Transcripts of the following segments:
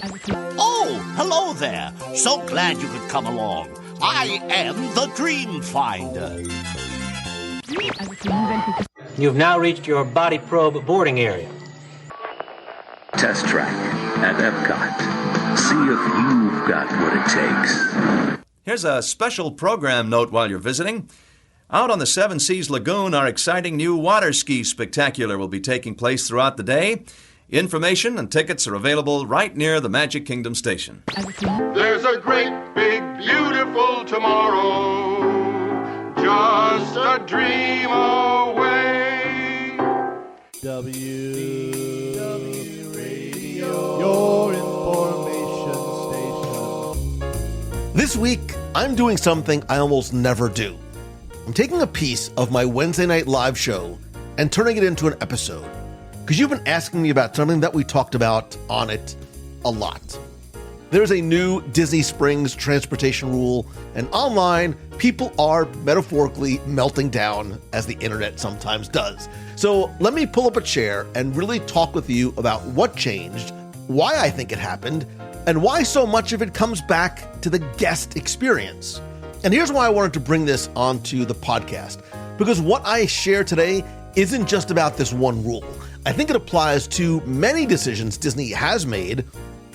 Oh, hello there. So glad you could come along. I am the Dream Finder. You've now reached your body probe boarding area. Test track at Epcot. See if you've got what it takes. Here's a special program note while you're visiting. Out on the Seven Seas Lagoon, our exciting new water ski spectacular will be taking place throughout the day. Information and tickets are available right near the Magic Kingdom station. There's a great, big, beautiful tomorrow, just a dream away. WDW Radio, your information station. This week, I'm doing something I almost never do. I'm taking a piece of my Wednesday night live show and turning it into an episode. Because you've been asking me about something that we talked about on it a lot. There's a new Disney Springs transportation rule, and online, people are metaphorically melting down, as the internet sometimes does. So let me pull up a chair and really talk with you about what changed, why I think it happened, and why so much of it comes back to the guest experience. And here's why I wanted to bring this onto the podcast. Because what I share today isn't just about this one rule. I think it applies to many decisions Disney has made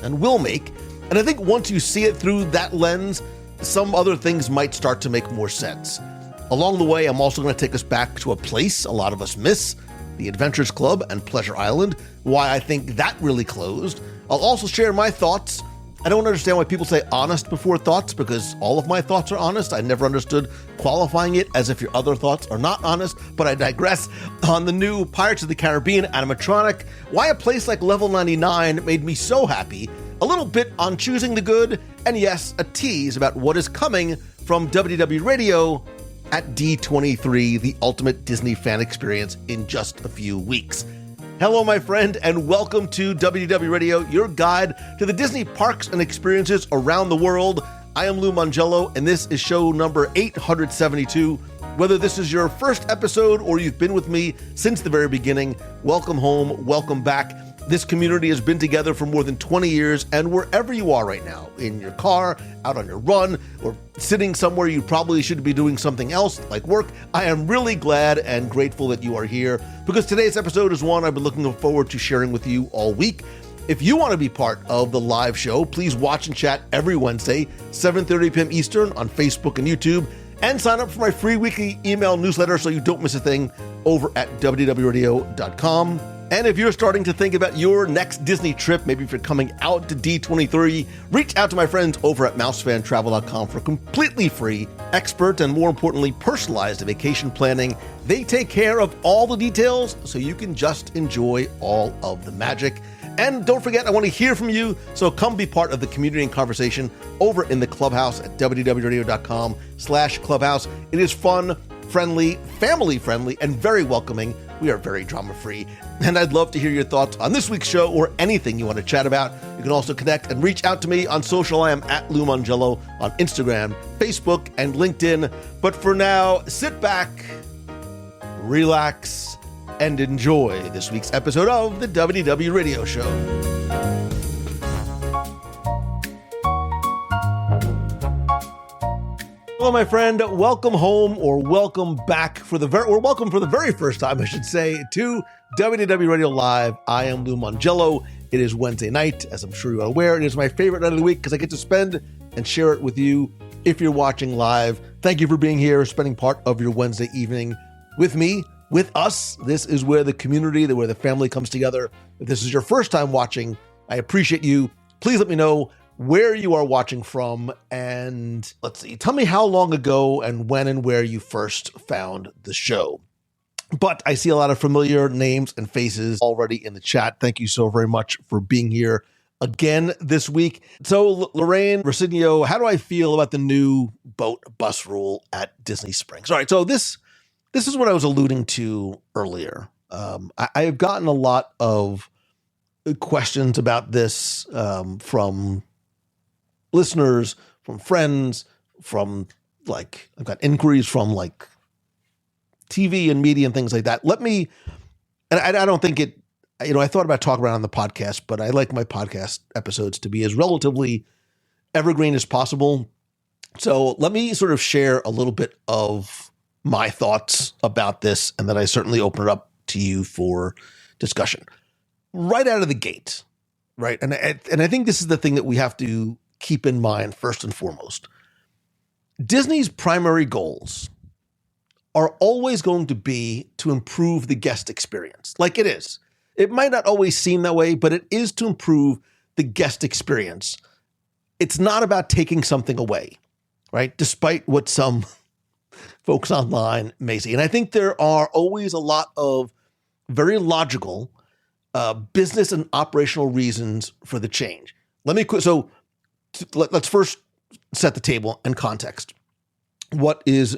and will make, and I think once you see it through that lens, some other things might start to make more sense. Along the way, I'm also going to take us back to a place a lot of us miss, the Adventures Club and Pleasure Island, why I think that really closed. I'll also share my thoughts. I don't understand why people say honest before thoughts, because all of my thoughts are honest. I never understood qualifying it as if your other thoughts are not honest, but I digress. On the new Pirates of the Caribbean animatronic, why a place like Level 99 made me so happy, a little bit on choosing the good, and yes, a tease about what is coming from WDW Radio at D23, the ultimate Disney fan experience, in just a few weeks. Hello, my friend, and welcome to WDW Radio, your guide to the Disney parks and experiences around the world. I am Lou Mangello, and this is show number 872. Whether this is your first episode or you've been with me since the very beginning, welcome home, welcome back. This community has been together for more than 20 years, and wherever you are right now, in your car, out on your run, or sitting somewhere you probably should be doing something else, like work, I am really glad and grateful that you are here, because today's episode is one I've been looking forward to sharing with you all week. If you want to be part of the live show, please watch and chat every Wednesday, 7:30 p.m. Eastern on Facebook and YouTube, and sign up for my free weekly email newsletter so you don't miss a thing over at WDWRadio.com. And if you're starting to think about your next Disney trip, maybe if you're coming out to D23, reach out to my friends over at mousefantravel.com for completely free, expert, and more importantly, personalized vacation planning. They take care of all the details so you can just enjoy all of the magic. And don't forget, I want to hear from you, so come be part of the community and conversation over in the Clubhouse at www.radio.com/clubhouse. It is fun, friendly, family-friendly, and very welcoming. We are very drama-free, and I'd love to hear your thoughts on this week's show or anything you want to chat about. You can also connect and reach out to me on social. I am at Lou Mangello on Instagram, Facebook, and LinkedIn. But for now, sit back, relax, and enjoy this week's episode of the WDW Radio Show. Hello, my friend. Welcome home, or welcome back welcome for the very first time, I should say, to WDW Radio Live. I am Lou Mangello. It is Wednesday night, as I'm sure you are aware. It is my favorite night of the week because I get to spend and share it with you if you're watching live. Thank you for being here, spending part of your Wednesday evening with me, with us. This is where the community, where the family comes together. If this is your first time watching, I appreciate you. Please let me know where you are watching from, and let's see, tell me how long ago and when and where you first found the show. But I see a lot of familiar names and faces already in the chat. Thank you so very much for being here again this week. So Lorraine Rosinio, how do I feel about the new boat bus rule at Disney Springs? All right, so this is what I was alluding to earlier. I have gotten a lot of questions about this from listeners, from friends, from I've got inquiries from TV and media and things like that. And I don't think I thought about talking about it on the podcast, but I like my podcast episodes to be as relatively evergreen as possible. So let me sort of share a little bit of my thoughts about this, and then I certainly open it up to you for discussion. Right out of the gate, right? And I think this is the thing that we have to keep in mind first and foremost. Disney's primary goals are always going to be to improve the guest experience. Like it is. It might not always seem that way, but it is to improve the guest experience. It's not about taking something away, right? Despite what some folks online may see. And I think there are always a lot of very logical business and operational reasons for the change. Let's first set the table and context. What is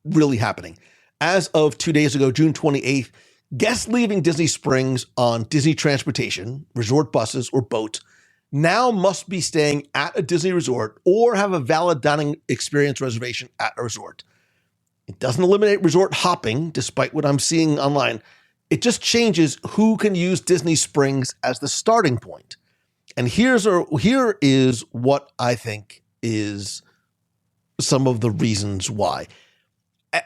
really happening? As of 2 days ago, June 28th, guests leaving Disney Springs on Disney Transportation, resort buses, or boat now must be staying at a Disney resort or have a valid dining experience reservation at a resort. It doesn't eliminate resort hopping, despite what I'm seeing online. It just changes who can use Disney Springs as the starting point. And here is what I think is some of the reasons why.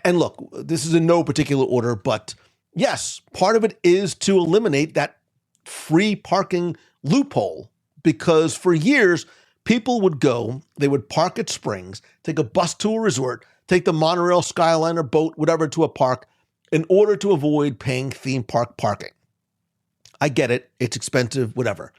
And look, this is in no particular order, but yes, part of it is to eliminate that free parking loophole, because for years, people would go, they would park at Springs, take a bus to a resort, take the monorail, Skyliner, boat, whatever, to a park in order to avoid paying theme park parking. I get it. It's expensive, whatever.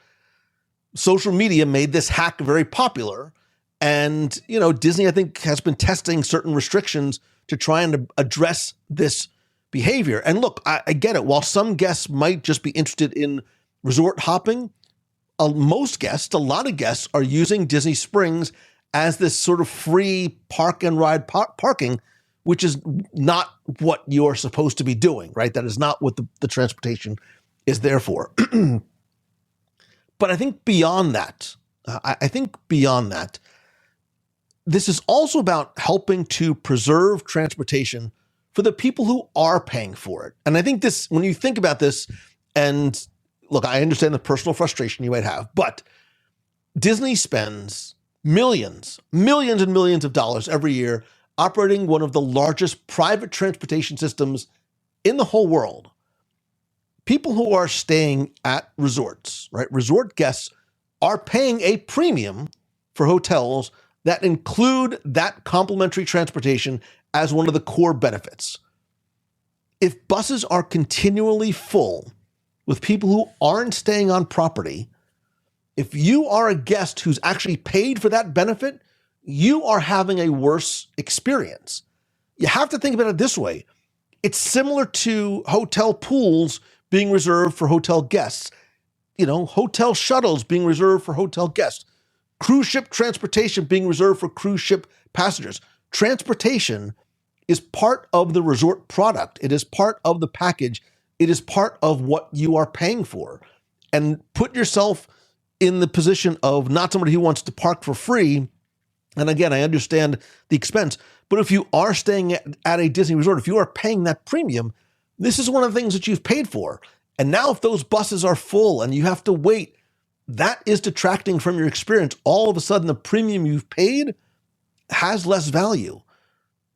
Social media made this hack very popular. And, Disney, I think, has been testing certain restrictions to try and address this behavior. And look, I get it. While some guests might just be interested in resort hopping, most guests, a lot of guests, are using Disney Springs as this sort of free park and ride parking, which is not what you're supposed to be doing, right? That is not what the transportation is there for. But I think beyond that, this is also about helping to preserve transportation for the people who are paying for it. And I think this, when you think about this, and look, I understand the personal frustration you might have, but Disney spends millions and millions of dollars every year operating one of the largest private transportation systems in the whole world. People who are staying at resorts, right? Resort guests are paying a premium for hotels that include that complimentary transportation as one of the core benefits. If buses are continually full with people who aren't staying on property, if you are a guest who's actually paid for that benefit, you are having a worse experience. You have to think about it this way. It's similar to hotel pools being reserved for hotel guests, hotel shuttles being reserved for hotel guests, cruise ship transportation being reserved for cruise ship passengers. Transportation is part of the resort product. It is part of the package. It is part of what you are paying for. And put yourself in the position of not somebody who wants to park for free. And again, I understand the expense, but if you are staying at a Disney resort, if you are paying that premium, this is one of the things that you've paid for. And now if those buses are full and you have to wait, that is detracting from your experience. All of a sudden, the premium you've paid has less value.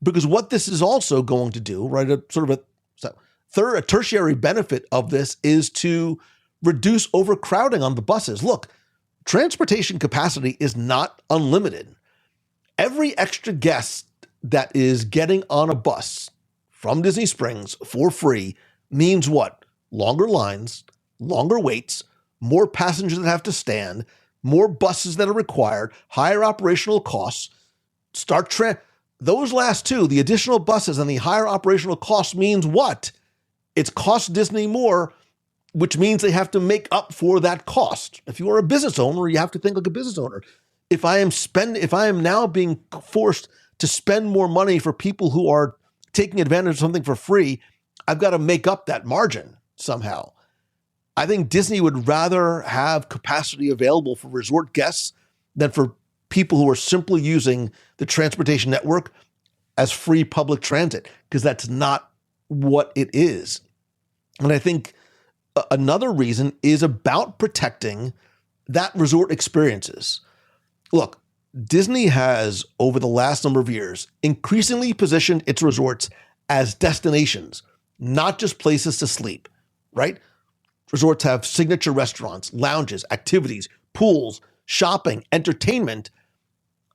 Because what this is also going to do, right, a tertiary benefit of this is to reduce overcrowding on the buses. Look, transportation capacity is not unlimited. Every extra guest that is getting on a bus from Disney Springs for free means what? Longer lines, longer waits, more passengers that have to stand, more buses that are required, higher operational costs. Those last two, the additional buses and the higher operational costs, means what? It's cost Disney more, which means they have to make up for that cost. If you are a business owner, you have to think like a business owner. If I am now being forced to spend more money for people who are taking advantage of something for free, I've got to make up that margin somehow. I think Disney would rather have capacity available for resort guests than for people who are simply using the transportation network as free public transit, because that's not what it is. And I think Another reason is about protecting that resort experiences. Look, Disney has, over the last number of years, increasingly positioned its resorts as destinations, not just places to sleep, right? Resorts have signature restaurants, lounges, activities, pools, shopping, entertainment.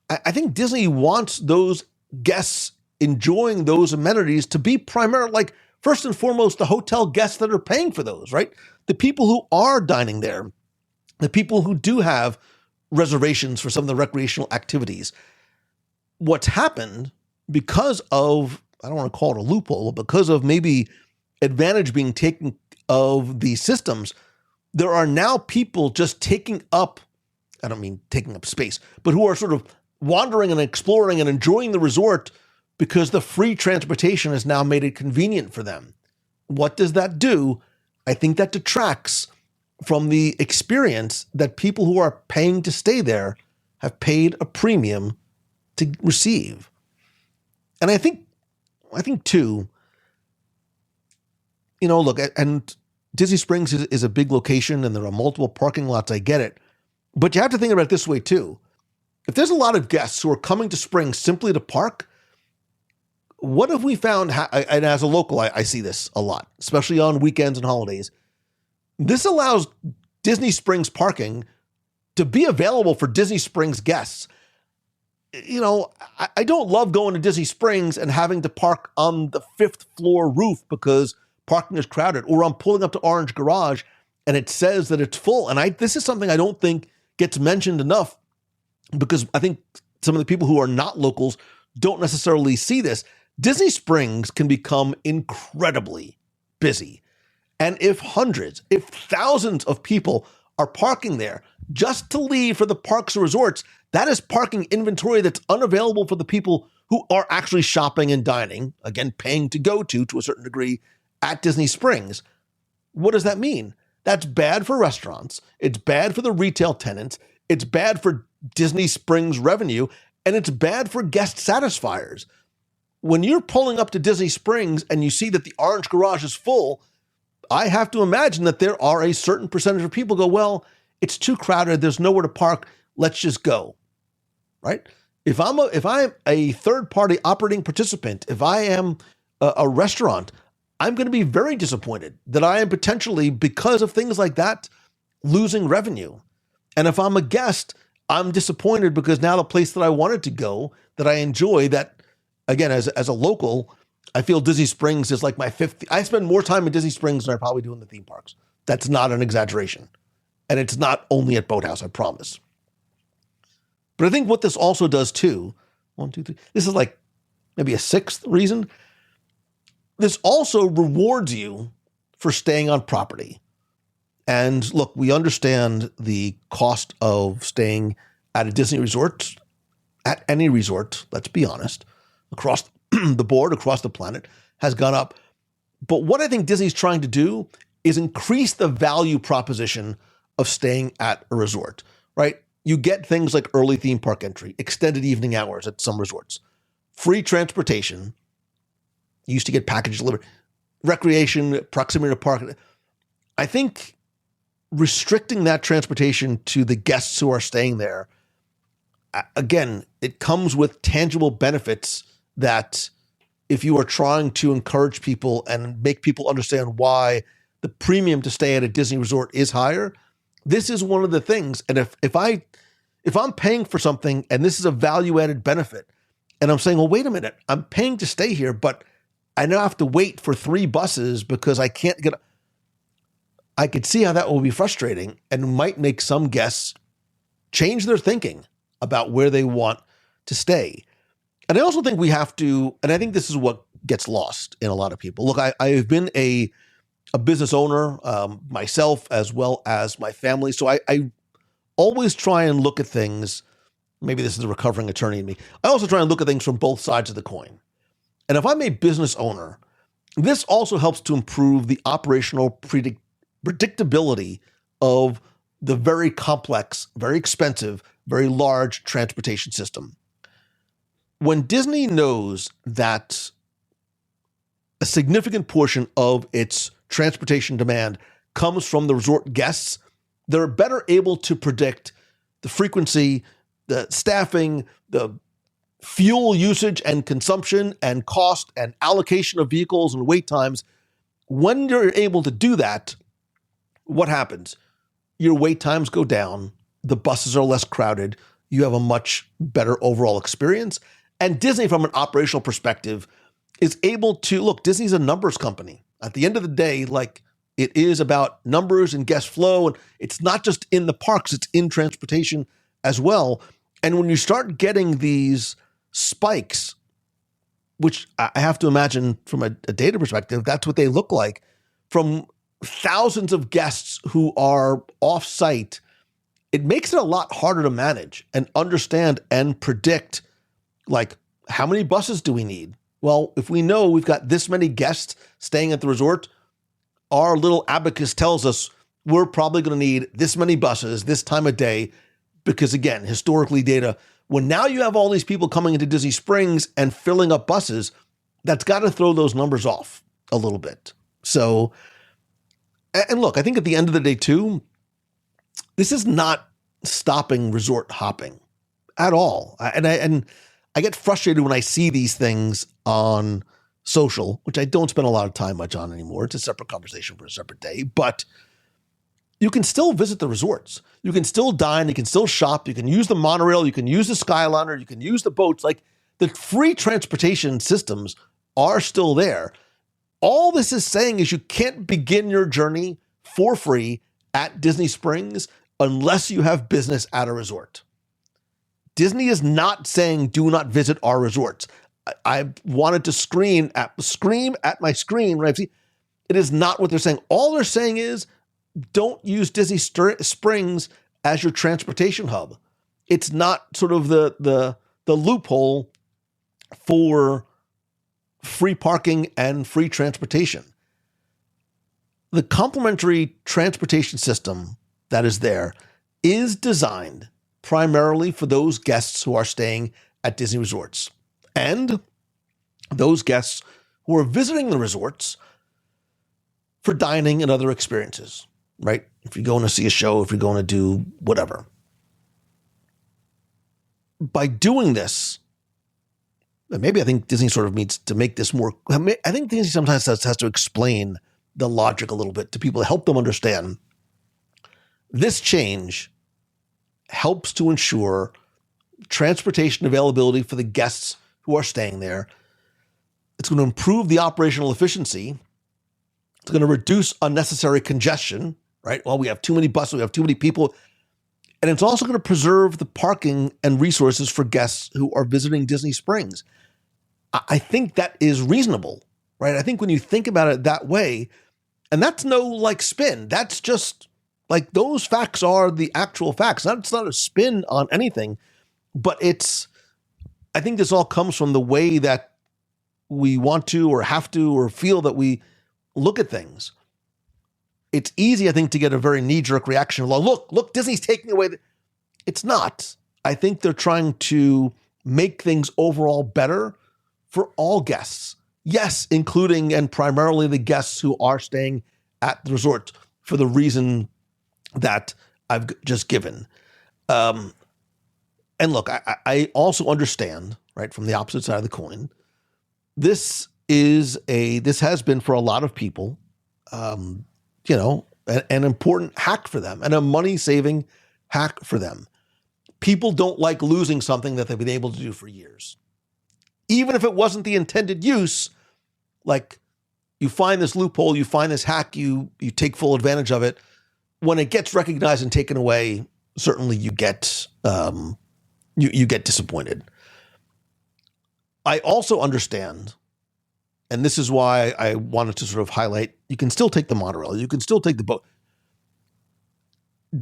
I think Disney wants those guests enjoying those amenities to be primarily, like, first and foremost, the hotel guests that are paying for those, right? The people who are dining there, the people who do have reservations for some of the recreational activities. What's happened because of, I don't want to call it a loophole, because of maybe advantage being taken of these systems, there are now people just taking up, I don't mean taking up space, but who are sort of wandering and exploring and enjoying the resort because the free transportation has now made it convenient for them. What does that do? I think that detracts from the experience that people who are paying to stay there have paid a premium to receive. And I think too, look, and Disney Springs is a big location and there are multiple parking lots, I get it. But you have to think about it this way too. If there's a lot of guests who are coming to Springs simply to park, what have we found, and as a local, I see this a lot, especially on weekends and holidays. This allows Disney Springs parking to be available for Disney Springs guests. I don't love going to Disney Springs and having to park on the 5th floor roof because parking is crowded, or I'm pulling up to Orange Garage and it says that it's full. And this is something I don't think gets mentioned enough, because I think some of the people who are not locals don't necessarily see this. Disney Springs can become incredibly busy. And if thousands of people are parking there just to leave for the parks and resorts, that is parking inventory that's unavailable for the people who are actually shopping and dining, again, paying to go to a certain degree at Disney Springs. What does that mean? That's bad for restaurants. It's bad for the retail tenants. It's bad for Disney Springs revenue, and it's bad for guest satisfiers. When you're pulling up to Disney Springs and you see that the Orange Garage is full, I have to imagine that there are a certain percentage of people go, well, it's too crowded. There's nowhere to park. Let's just go, right? If I'm a third-party operating participant, if I am a restaurant, I'm going to be very disappointed that I am potentially, because of things like that, losing revenue. And if I'm a guest, I'm disappointed because now the place that I wanted to go, that I enjoy, that, again, as a local, I feel Disney Springs is like my fifth. I spend more time in Disney Springs than I probably do in the theme parks. That's not an exaggeration. And it's not only at Boathouse, I promise. But I think what this also does too, 1, 2, 3, this is like maybe a sixth reason. This also rewards you for staying on property. And look, we understand the cost of staying at a Disney resort, at any resort, let's be honest, across the board, across the planet, has gone up. But what I think Disney's trying to do is increase the value proposition of staying at a resort, right? You get things like early theme park entry, extended evening hours at some resorts, free transportation. You used to get package delivery, recreation, proximity to park. I think restricting that transportation to the guests who are staying there, again, it comes with tangible benefits that if you are trying to encourage people and make people understand why the premium to stay at a Disney resort is higher, this is one of the things. And if I'm paying for something and this is a value-added benefit, and I'm saying, well, wait a minute, I'm paying to stay here, but I now have to wait for 3 buses because I can't get. I could see how that will be frustrating and might make some guests change their thinking about where they want to stay. And I also think we have to, and I think this is what gets lost in a lot of people. Look, I have been a business owner myself as well as my family. So I always try and look at things. Maybe this is a recovering attorney in me. I also try and look at things from both sides of the coin. And if I'm a business owner, this also helps to improve the operational predictability of the very complex, very expensive, very large transportation system. When Disney knows that a significant portion of its transportation demand comes from the resort guests. They're better able to predict the frequency, the staffing, the fuel usage and consumption and cost and allocation of vehicles and wait times. When you're able to do that, what happens? Your wait times go down. The buses are less crowded. You have a much better overall experience. And Disney, from an operational perspective, is able to, look, Disney's a numbers company. At the end of the day, like, it is about numbers and guest flow. And it's not just in the parks, it's in transportation as well. And when you start getting these spikes, which I have to imagine from a data perspective, that's what they look like, from thousands of guests who are off-site, it makes it a lot harder to manage and understand and predict, like, how many buses do we need? Well, if we know we've got this many guests staying at the resort, our little abacus tells us we're probably going to need this many buses this time of day, because, again, historically data, when now you have all these people coming into Disney Springs and filling up buses, that's got to throw those numbers off a little bit. So, and look, I think at the end of the day, too, this is not stopping resort hopping at all. And I get frustrated when I see these things on social, which I don't spend a lot of time much on anymore. It's a separate conversation for a separate day, but you can still visit the resorts. You can still dine. You can still shop. You can use the monorail. You can use the Skyliner. You can use the boats. Like, the free transportation systems are still there. All this is saying is you can't begin your journey for free at Disney Springs unless you have business at a resort. Disney is not saying do not visit our resorts. I wanted to scream at my screen when I see it is not what they're saying. All they're saying is don't use Disney Springs as your transportation hub. It's not sort of the loophole for free parking and free transportation. The complimentary transportation system that is there is designed primarily for those guests who are staying at Disney resorts and those guests who are visiting the resorts for dining and other experiences, right? If you're going to see a show, if you're going to do whatever. By doing this, and maybe I think Disney sort of needs to make this more, I think Disney sometimes has to explain the logic a little bit to people to help them understand. This change helps to ensure transportation availability for the guests who are staying there. It's going to improve the operational efficiency. It's going to reduce unnecessary congestion, right? Well, we have too many buses, we have too many people. And it's also going to preserve the parking and resources for guests who are visiting Disney Springs. I think that is reasonable, right? I think when you think about it that way, and that's no like spin, that's just like those facts are the actual facts. It's not a spin on anything, but I think this all comes from the way that we want to or have to or feel that we look at things. It's easy, I think, to get a very knee-jerk reaction. Look, Disney's taking away. It's not. I think they're trying to make things overall better for all guests. Yes, including and primarily the guests who are staying at the resort for the reason that I've just given. And look, I also understand, right, from the opposite side of the coin, this has been for a lot of people, an important hack for them and a money-saving hack for them. People don't like losing something that they've been able to do for years. Even if it wasn't the intended use, like you find this loophole, you find this hack, you take full advantage of it. When it gets recognized and taken away, certainly you get you get disappointed. I also understand, and this is why I wanted to sort of highlight, you can still take the monorail, you can still take the boat.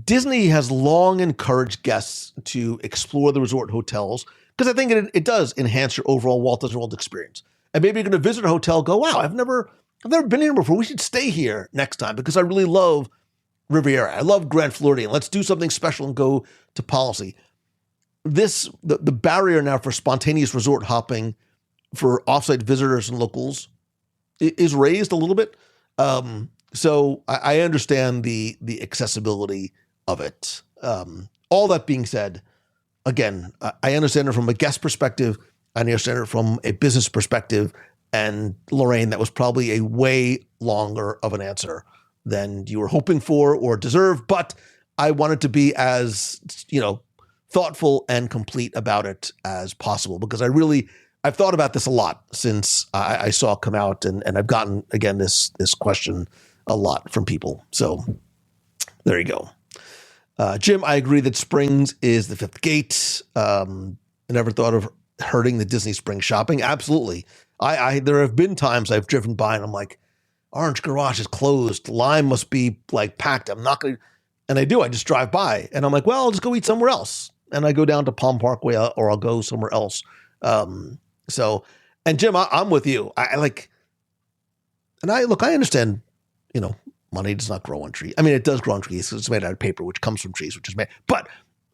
Disney has long encouraged guests to explore the resort hotels because I think it does enhance your overall Walt Disney World experience. And maybe you're going to visit a hotel, go, wow, I've never been here before. We should stay here next time because I really love Riviera. I love Grand Floridian. Let's do something special and go to policy. The barrier now for spontaneous resort hopping for offsite visitors and locals is raised a little bit. So I understand the accessibility of it. All that being said, again, I understand it from a guest perspective. I understand it from a business perspective. And Lorraine, that was probably a way longer of an answer than you were hoping for or deserved. But I wanted to be as, thoughtful and complete about it as possible, because I've thought about this a lot since I saw it come out, and I've gotten, again, this question a lot from people. So there you go. Jim, I agree that Springs is the fifth gate. I never thought of hurting the Disney Springs shopping. Absolutely. There have been times I've driven by and I'm like, Orange Garage is closed. Lime must be like packed. I'm not going to, and I just drive by and I'm like, well, I'll just go eat somewhere else. And I go down to Palm Parkway or I'll go somewhere else. And Jim, I'm with you. I understand, money does not grow on trees. I mean, it does grow on trees. It's made out of paper, which comes from trees, which is made, but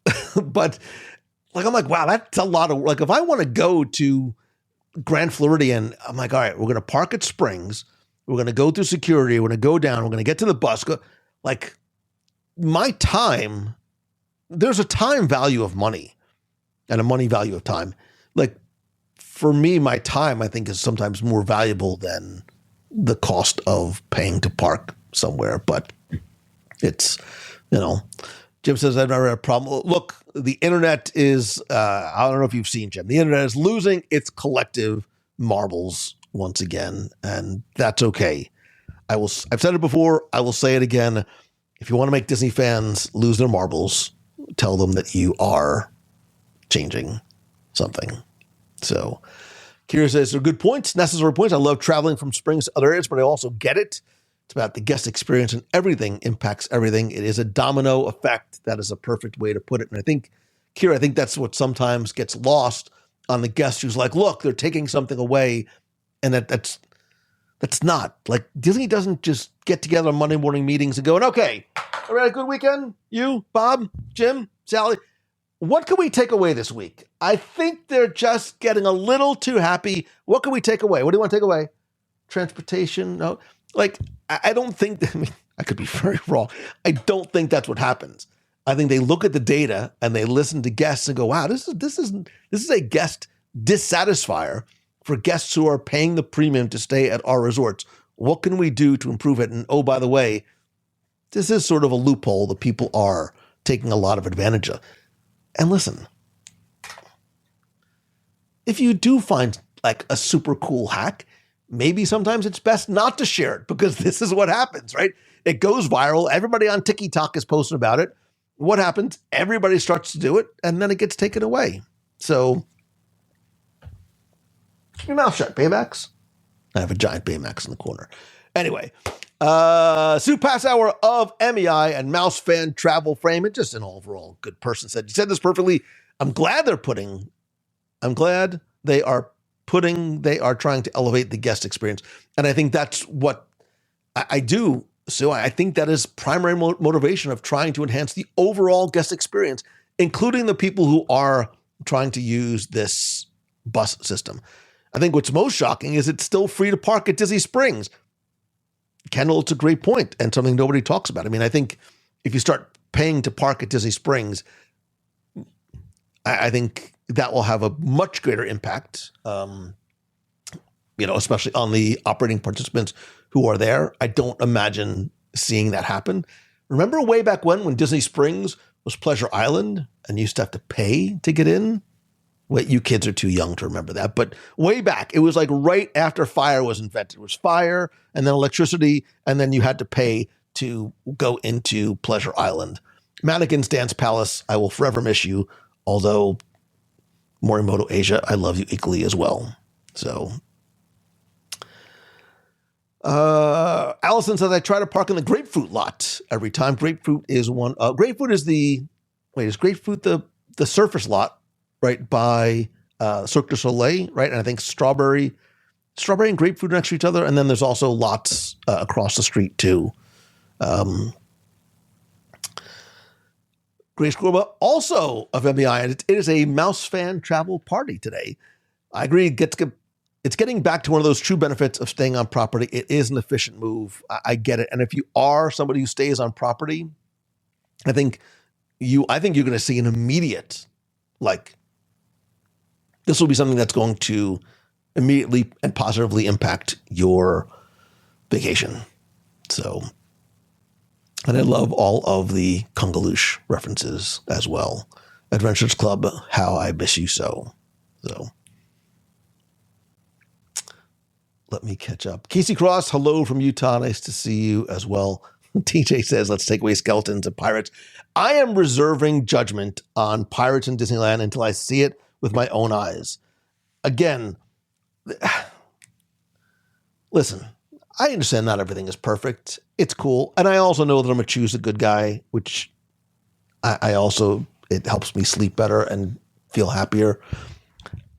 I'm like, wow, that's a lot of, if I want to go to Grand Floridian, I'm like, all right, we're going to park at Springs. We're going to go through security. We're going to go down. We're going to get to the bus. My time, there's a time value of money and a money value of time. For me, my time, I think, is sometimes more valuable than the cost of paying to park somewhere. But it's, Jim says, I've never had a problem. Look, the internet is, I don't know if you've seen, Jim, the internet is losing its collective marbles once again, and that's okay. I've said it before, I will say it again. If you want to make Disney fans lose their marbles, tell them that you are changing something. So, Kira says, they're good points, necessary points. I love traveling from Springs to other areas, but I also get it. It's about the guest experience, and everything impacts everything. It is a domino effect. That is a perfect way to put it. And I think, Kira, that's what sometimes gets lost on the guest who's like, look, they're taking something away. And that's not. Disney doesn't just get together on Monday morning meetings and go, okay, all right, a good weekend? You, Bob, Jim, Sally, what can we take away this week? I think they're just getting a little too happy. What can we take away? What do you want to take away? Transportation? No. I don't think, I could be very wrong. I don't think that's what happens. I think they look at the data and they listen to guests and go, wow, this is a guest dissatisfier for guests who are paying the premium to stay at our resorts. What can we do to improve it? And oh, by the way, this is sort of a loophole that people are taking a lot of advantage of. And listen, if you do find a super cool hack, maybe sometimes it's best not to share it, because this is what happens, right? It goes viral. Everybody on TikTok is posting about it. What happens? Everybody starts to do it, and then it gets taken away. So keep your mouth shut, Baymax. I have a giant Baymax in the corner. Anyway, Sue Pass Hour of MEI and Mouse Fan Travel Frame, and just an overall good person said, you said this perfectly. I'm glad they are trying to elevate the guest experience. And I think that's what I do. So I think that is primary motivation of trying to enhance the overall guest experience, including the people who are trying to use this bus system. I think what's most shocking is it's still free to park at Disney Springs. Kendall, it's a great point and something nobody talks about. I mean, I think if you start paying to park at Disney Springs, I think that will have a much greater impact, especially on the operating participants who are there. I don't imagine seeing that happen. Remember way back when Disney Springs was Pleasure Island and you used to have to pay to get in? Well, you kids are too young to remember that. But way back, it was right after fire was invented. It was fire and then electricity, and then you had to pay to go into Pleasure Island. Mannequin's Dance Palace, I will forever miss you, although Morimoto Asia, I love you equally as well. So, Allison says, I try to park in the grapefruit lot every time. Grapefruit is one. Grapefruit is is grapefruit the surface lot right by Cirque du Soleil, right? And I think strawberry and grapefruit next to each other. And then there's also lots across the street too. Grace Gorba, also of MEI, and it is a Mouse Fan Travel Party today. I agree, get it's getting back to one of those true benefits of staying on property. It is an efficient move. I get it. And if you are somebody who stays on property, I think you're going to see an immediate, like, this will be something that's going to immediately and positively impact your vacation. So, and I love all of the Kungaloosh references as well. Adventures Club, how I miss you so. So, let me catch up. Casey Cross, hello from Utah. Nice to see you as well. TJ says, let's take away skeletons and pirates. I am reserving judgment on pirates in Disneyland until I see it with my own eyes. Again, listen, I understand not everything is perfect. It's cool. And I also know that I'm going to choose a good guy, which I also, it helps me sleep better and feel happier.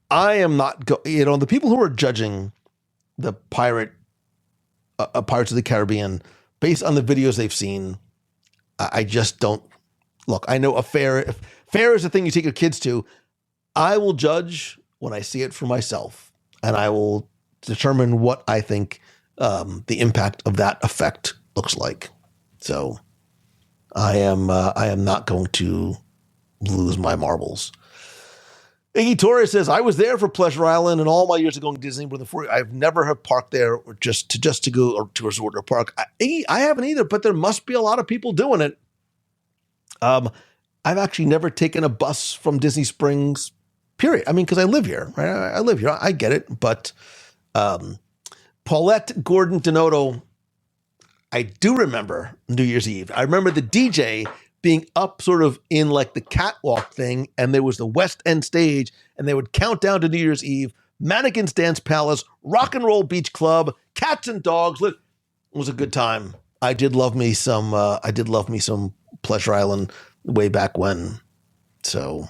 I am not, the people who are judging the Pirates of the Caribbean based on the videos they've seen, I just don't, look, I know fair is the thing you take your kids to. I will judge when I see it for myself, and I will determine what I think the impact of that effect looks like. So I am not going to lose my marbles. Iggy Torres says, I was there for Pleasure Island and all my years of going to Disney. I've never have parked there or just to go to a resort or park. I haven't either, but there must be a lot of people doing it. I've actually never taken a bus from Disney Springs, period. I mean, because I live here, right? I live here. I get it. But Paulette Gordon Denoto, I do remember New Year's Eve. I remember the DJ being up sort of in like the catwalk thing, and there was the West End stage, and they would count down to New Year's Eve, Mannequins Dance Palace, Rock and Roll Beach Club, Cats and Dogs. It was a good time. I did love me some Pleasure Island way back when. So,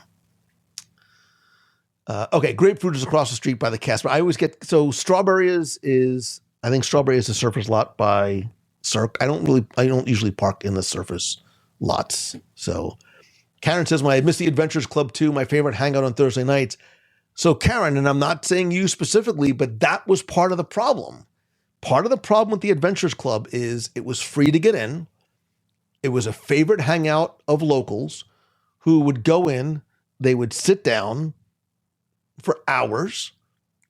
okay, Grapefruit is across the street by the Casper. I always get, so Strawberry I think Strawberry is the surface lot by Cirque. I don't usually park in the surface lots. So Karen says, I miss the Adventures Club too. My favorite hangout on Thursday nights. So Karen, and I'm not saying you specifically, but that was part of the problem. Part of the problem with the Adventures Club is it was free to get in. It was a favorite hangout of locals who would go in. They would sit down for hours,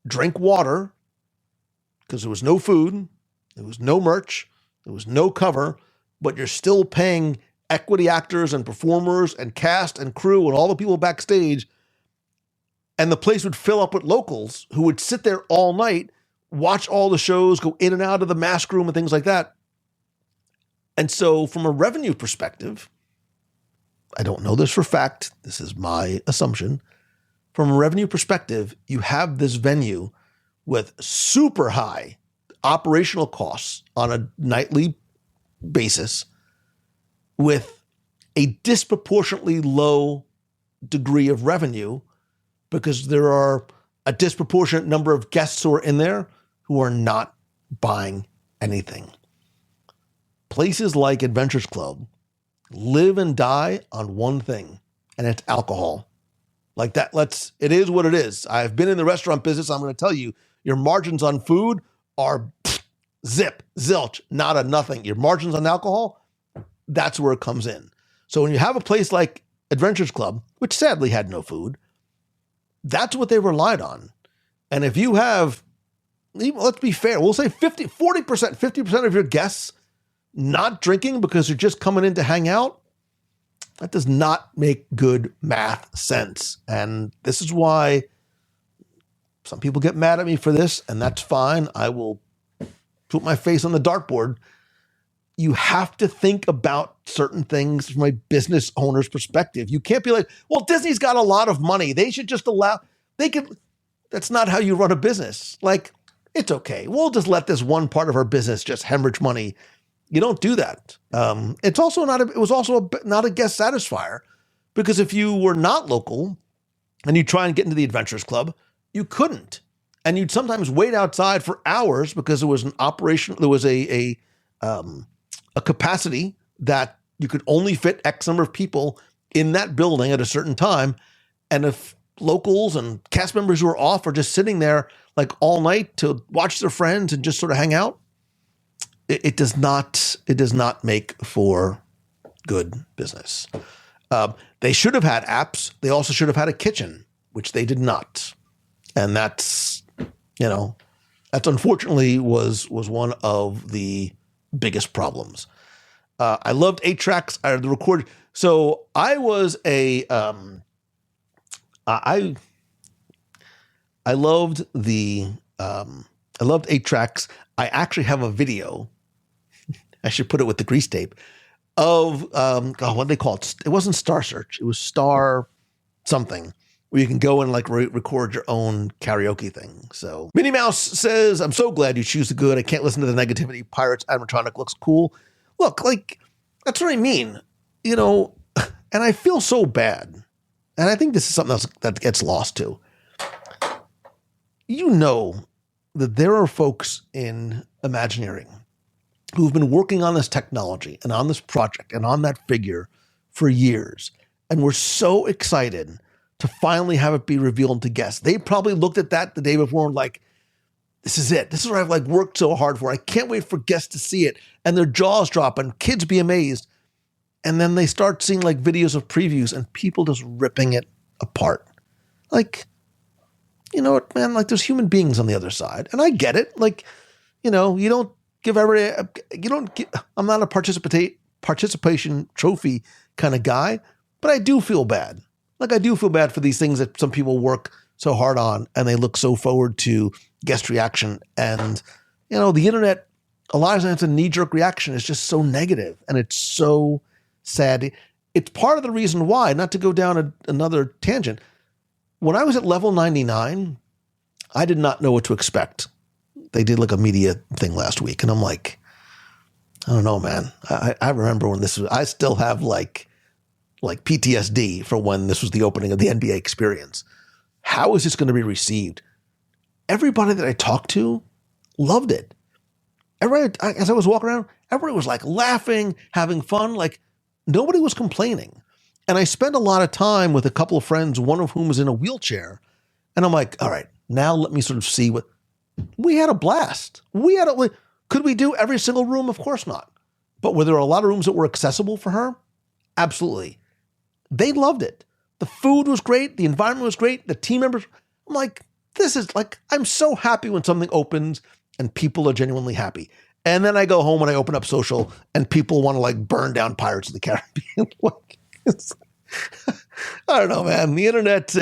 drink water, because there was no food, there was no merch, there was no cover, but you're still paying equity actors and performers and cast and crew and all the people backstage. And the place would fill up with locals who would sit there all night, watch all the shows, go in and out of the mask room and things like that. And so from a revenue perspective, I don't know this for fact, this is my assumption. From a revenue perspective, you have this venue with super high operational costs on a nightly basis, with a disproportionately low degree of revenue because there are a disproportionate number of guests who are in there who are not buying anything. Places like Adventures Club live and die on one thing, and it's alcohol. Like that, it is what it is. I've been in the restaurant business. I'm going to tell you, your margins on food are zip, zilch, nada, nothing. Your margins on alcohol, that's where it comes in. So when you have a place like Adventures Club, which sadly had no food, that's what they relied on. And if you have, let's be fair, we'll say 50% of your guests not drinking because they're just coming in to hang out, that does not make good math sense. And this is why some people get mad at me for this, and that's fine. I will put my face on the dartboard. You have to think about certain things from a business owner's perspective. You can't be like, well, Disney's got a lot of money. They should just that's not how you run a business. Like, it's okay. We'll just let this one part of our business just hemorrhage money. You don't do that. It was also not a guest satisfier, because if you were not local and you try and get into the Adventures Club, you couldn't. And you'd sometimes wait outside for hours because there was an operation, there was a capacity that you could only fit X number of people in that building at a certain time. And if locals and cast members who are off are just sitting there like all night to watch their friends and just sort of hang out. It does not make for good business. They should have had apps. They also should have had a kitchen, which they did not. And that's unfortunately was one of the biggest problems. I loved 8-tracks. I recorded. So I was I loved 8-tracks. I actually have a video. I should put it with the grease tape of what do they call it? It wasn't Star Search. It was Star something, where you can go and like record your own karaoke thing. So Minnie Mouse says, "I'm so glad you choose the good. I can't listen to the negativity. Pirates animatronic looks cool." Look, like that's what I mean, and I feel so bad. And I think this is something else that gets lost too. That there are folks in Imagineering who've been working on this technology and on this project and on that figure for years. And we're so excited to finally have it be revealed to guests. They probably looked at that the day before and like, this is it. This is what I've like worked so hard for. I can't wait for guests to see it. And their jaws drop and kids be amazed. And then they start seeing like videos of previews and people just ripping it apart. Like, you know what, man, like there's human beings on the other side. And I get it. Like, I'm not a participation trophy kind of guy, but I do feel bad. Like I do feel bad for these things that some people work so hard on and they look so forward to guest reaction. And, the internet, a lot of times it's a knee-jerk reaction. It's just so negative and it's so sad. It's part of the reason why, not to go down another tangent. When I was at level 99, I did not know what to expect. They did like a media thing last week. And I'm like, I don't know, man. I remember when this was, I still have like PTSD for when this was the opening of the NBA experience. How is this going to be received? Everybody that I talked to loved it. As I was walking around, everybody was like laughing, having fun. Like nobody was complaining. And I spent a lot of time with a couple of friends, one of whom was in a wheelchair. And I'm like, all right, now let me sort of see what we had a blast. Could we do every single room? Of course not. But were there a lot of rooms that were accessible for her? Absolutely. They loved it. The food was great. The environment was great. The team members. I'm like, this is like, I'm so happy when something opens and people are genuinely happy. And then I go home and I open up social and people want to like burn down Pirates of the Caribbean. I don't know, man. The internet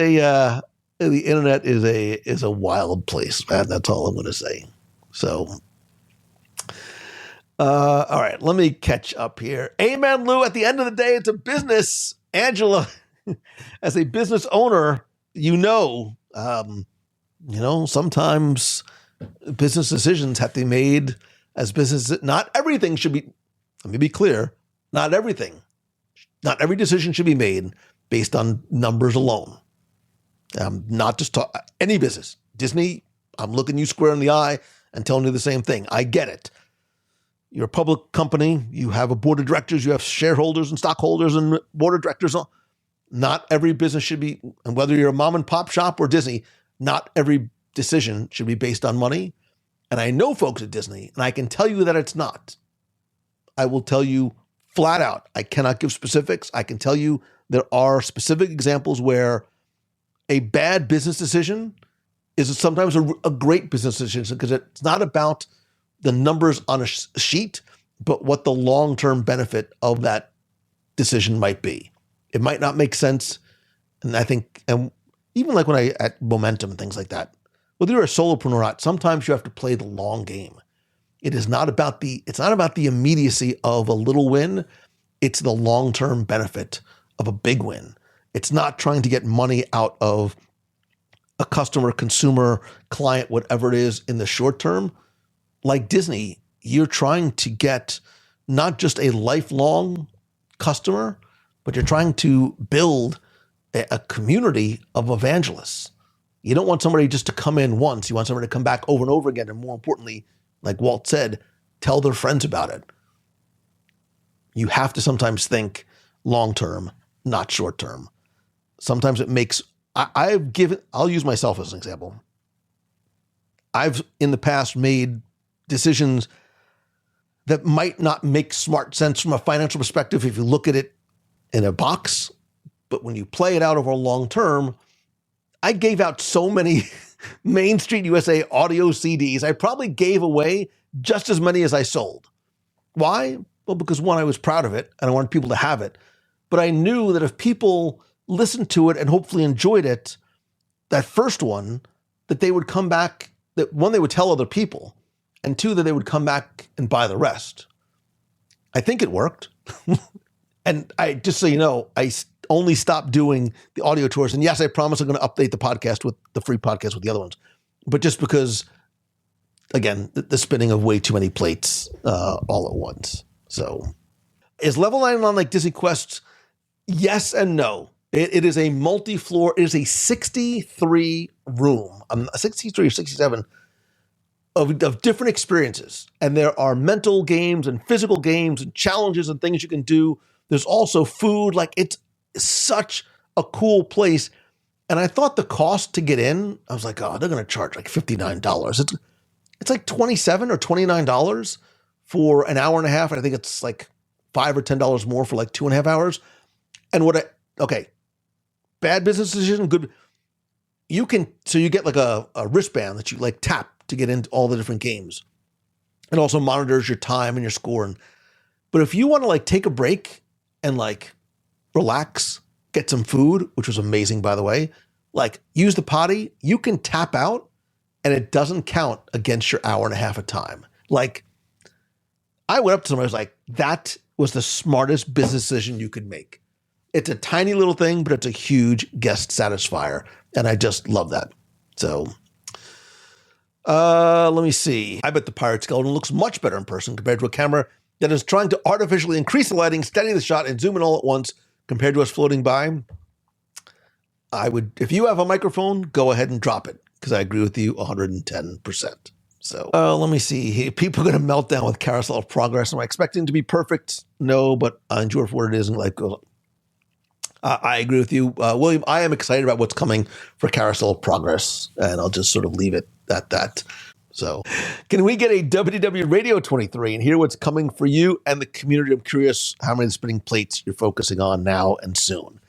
is a wild place, man. That's all I'm going to say. So, all right, let me catch up here. Amen, Lou. At the end of the day, it's a business. Angela, as a business owner, sometimes business decisions have to be made as business. Not everything should be, let me be clear, not every decision should be made based on numbers alone. Not just any business. Disney, I'm looking you square in the eye and telling you the same thing. I get it. You're a public company. You have a board of directors. You have shareholders and stockholders and board of directors. Not every business should be, and whether you're a mom and pop shop or Disney, not every decision should be based on money. And I know folks at Disney, and I can tell you that it's not. I will tell you flat out. I cannot give specifics. I can tell you there are specific examples where a bad business decision is sometimes a great business decision because it's not about the numbers on a sheet, but what the long-term benefit of that decision might be. It might not make sense. And I think, and even like when at Momentum and things like that, whether you're a solopreneur or not, sometimes you have to play the long game. It's not about the immediacy of a little win. It's the long-term benefit of a big win. It's not trying to get money out of a customer, consumer, client, whatever it is in the short term. Like Disney, you're trying to get not just a lifelong customer, but you're trying to build a community of evangelists. You don't want somebody just to come in once. You want somebody to come back over and over again. And more importantly, like Walt said, tell their friends about it. You have to sometimes think long-term, not short-term. Sometimes it makes I'll use myself as an example. I've in the past made decisions that might not make smart sense from a financial perspective if you look at it in a box, but when you play it out over a long term, I gave out so many Main Street USA audio CDs. I probably gave away just as many as I sold. Why? Well, because one, I was proud of it and I wanted people to have it. But I knew that if people listened to it and hopefully enjoyed it, that first one, that they would come back, that one, they would tell other people, and two, that they would come back and buy the rest. I think it worked. And I, just so you know, I only stopped doing the audio tours. And yes, I promise I'm going to update the podcast with the free podcast with the other ones. But just because, again, the spinning of way too many plates all at once. So is Level 9 on like Disney Quest? Yes and no. It is a multi-floor. It is a 63 room, 63 or 67 of different experiences. And there are mental games and physical games and challenges and things you can do. There's also food. Like, it's such a place. And I thought the cost to get in, I was like, oh, they're going to charge like $59. It's like $27 or $29 for an hour and a half. And I think it's like $5 or $10 more for like 2.5 hours. And bad business decision, good. You get like a wristband that you like tap to get into all the different games. It also monitors your time and your score. But if you want to like take a break and like relax, get some food, which was amazing, by the way, like use the potty, you can tap out and it doesn't count against your hour and a half of time. Like, I went up to somebody, I was like, that was the smartest business decision you could make. It's a tiny little thing, but it's a huge guest satisfier. And I just love that. So let me see. I bet the Pirate Skeleton looks much better in person compared to a camera that is trying to artificially increase the lighting, steady the shot, and zoom in all at once compared to us floating by. If you have a microphone, go ahead and drop it, because I agree with you 110%. So let me see. People are going to melt down with Carousel of Progress. Am I expecting it to be perfect? No, but I enjoy it for what it is. And like, I agree with you, William. I am excited about what's coming for Carousel of Progress, and I'll just sort of leave it at that. So can we get a WDW Radio 23 and hear what's coming for you and the community? I'm curious how many spinning plates you're focusing on now and soon.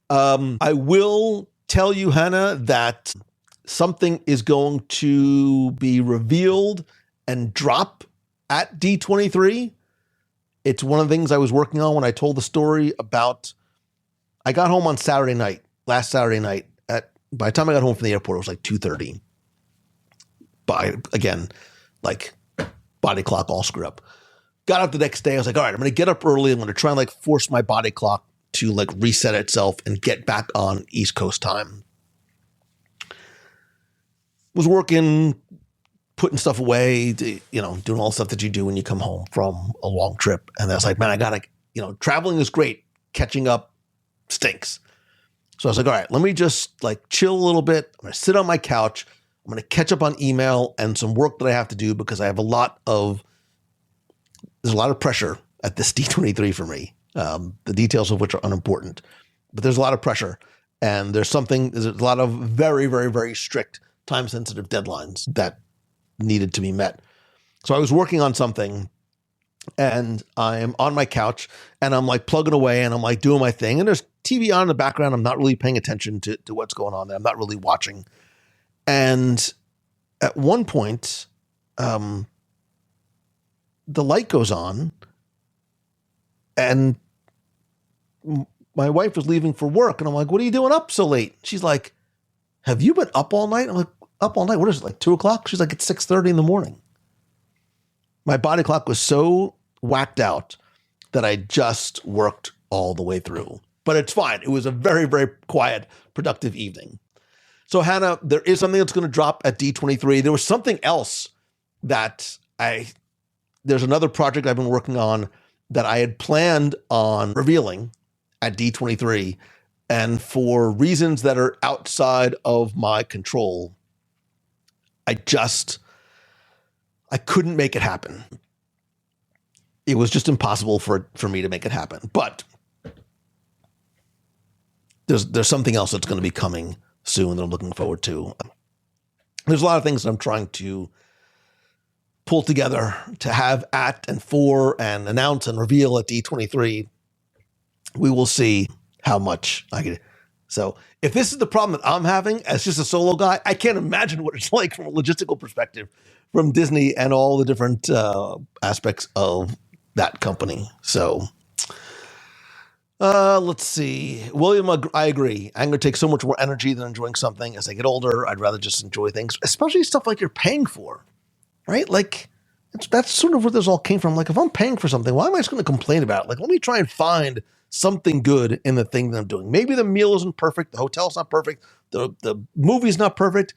I will tell you, Hannah, that something is going to be revealed and drop at D23. It's one of the things I was working on when I told the story about, I got home on last Saturday night. By the time I got home from the airport, it was like 2:30. Again, like body clock all screwed up. Got up the next day. I was like, all right, I'm going to get up early. I'm going to try and like force my body clock to like reset itself and get back on East Coast time. Was working, putting stuff away, doing all the stuff that you do when you come home from a long trip. And I was like, man, I got to, traveling is great. Catching up stinks. So I was like, all right, let me just like chill a little bit. I'm going to sit on my couch. I'm going to catch up on email and some work that I have to do, because I have there's a lot of pressure at this D23 for me. The details of which are unimportant, but there's a lot of pressure, and there's a lot of very, very, very strict time sensitive deadlines that needed to be met. So I was working on something, and I am on my couch and I'm like plugging away and I'm like doing my thing, and there's TV on in the background. I'm not really paying attention to what's going on there. I'm not really watching. And at one point, the light goes on, and my wife was leaving for work, and I'm like, what are you doing up so late? She's like, have you been up all night? I'm like, up all night? What is it, like 2 o'clock? She's like, it's 6:30 in the morning. My body clock was so whacked out that I just worked all the way through. But it's fine. It was a very, very quiet, productive evening. So Hannah, there is something that's going to drop at D23. There was something else there's another project I've been working on that I had planned on revealing at D23. And for reasons that are outside of my control, I couldn't make it happen. It was just impossible for me to make it happen. But there's something else that's going to be coming soon that I'm looking forward to. There's a lot of things that I'm trying to pull together to have at and for and announce and reveal at D23. We will see how much I can. So if this is the problem that I'm having as just a solo guy, I can't imagine what it's like from a logistical perspective from Disney and all the different aspects of that company. So let's see. William, I agree. I'm going to take so much more energy than enjoying something as I get older. I'd rather just enjoy things, especially stuff like you're paying for, right? Like that's sort of where this all came from. Like if I'm paying for something, why am I just going to complain about it? Like let me try and find something good in the thing that I'm doing. Maybe the meal isn't perfect. The hotel's not perfect. The movie's not perfect.